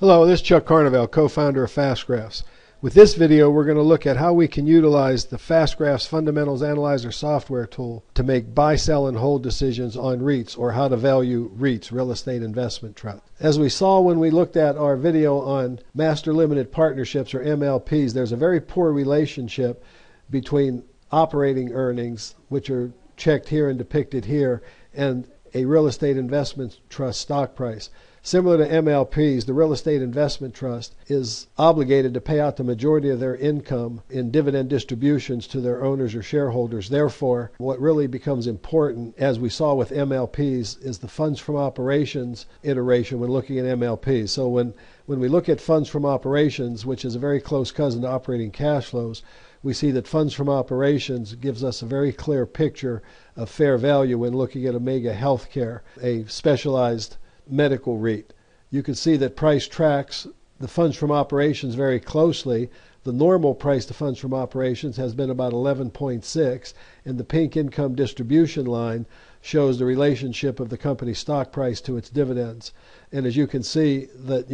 Hello, this is Chuck Carnevale, co-founder of FastGraphs. With this video, we're going to look at how we can utilize the FastGraphs Fundamentals Analyzer software tool to make buy, sell, and hold decisions on REITs, or how to value REITs, real estate investment trust. As we saw when we looked at our video on Master Limited Partnerships, or MLPs, there's a very poor relationship between operating earnings, which are checked here and depicted here, and a real estate investment trust stock price. Similar to MLPs, the Real Estate Investment Trust is obligated to pay out the majority of their income in dividend distributions to their owners or shareholders. Therefore, what really becomes important, as we saw with MLPs, is the funds from operations iteration when looking at MLPs. So when we look at funds from operations, which is a very close cousin to operating cash flows, we see that funds from operations gives us a very clear picture of fair value when looking at Omega Healthcare, a specialized medical REIT. You can see that price tracks the funds from operations very closely. The normal price to funds from operations has been about 11.6, and the pink income distribution line shows the relationship of the company's stock price to its dividends. And as you can see, that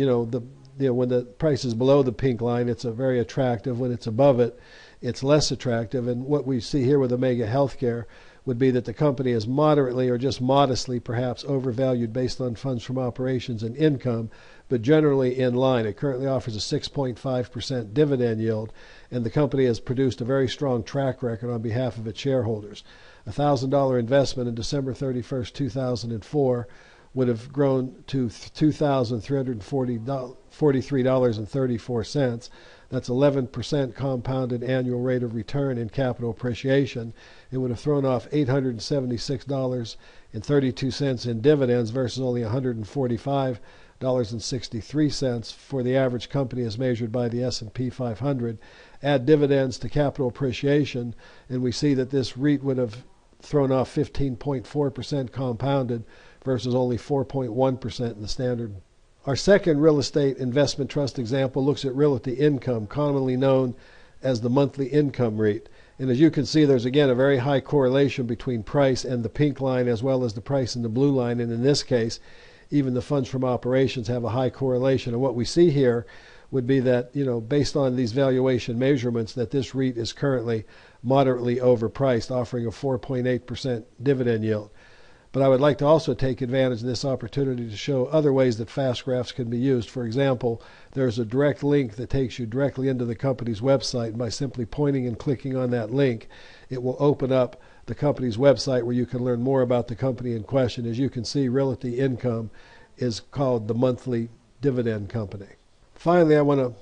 when the price is below the pink line, it's a very attractive. When it's above it, it's less attractive. And what we see here with Omega Healthcare would be that the company is moderately or just modestly perhaps overvalued based on funds from operations and income, but generally in line. It currently offers a 6.5% dividend yield, and the company has produced a very strong track record on behalf of its shareholders. A $1,000 investment in December 31st, 2004 would have grown to $2,343.34. That's 11% compounded annual rate of return in capital appreciation. It would have thrown off $876.32 in dividends versus only $145.63 for the average company as measured by the S&P 500. Add dividends to capital appreciation, and we see that this REIT would have thrown off 15.4% compounded versus only 4.1% in the standard. Our second real estate investment trust example looks at Realty Income, commonly known as the monthly income REIT. And as you can see, there's again a very high correlation between price and the pink line, as well as the price and the blue line. And in this case, even the funds from operations have a high correlation. And what we see here would be that, based on these valuation measurements, that this REIT is currently moderately overpriced, offering a 4.8% dividend yield. But I would like to also take advantage of this opportunity to show other ways that FastGraphs can be used. For example, there's a direct link that takes you directly into the company's website, and by simply pointing and clicking on that link, it will open up the company's website where you can learn more about the company in question. As you can see, Realty Income is called the monthly dividend company. Finally, I want to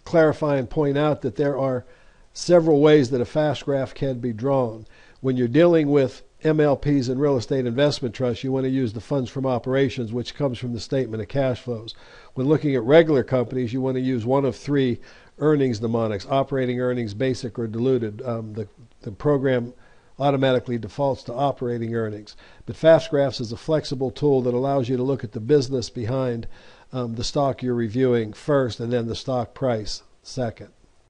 clarify and point out that there are several ways that a FastGraph can be drawn. When you're dealing with MLPs and real estate investment trusts, you want to use the funds from operations, which comes from the statement of cash flows. When looking at regular companies, you want to use one of three earnings mnemonics: operating earnings, basic, or diluted. The program automatically defaults to operating earnings. But FastGraphs is a flexible tool that allows you to look at the business behind the stock you're reviewing first, and then the stock price second.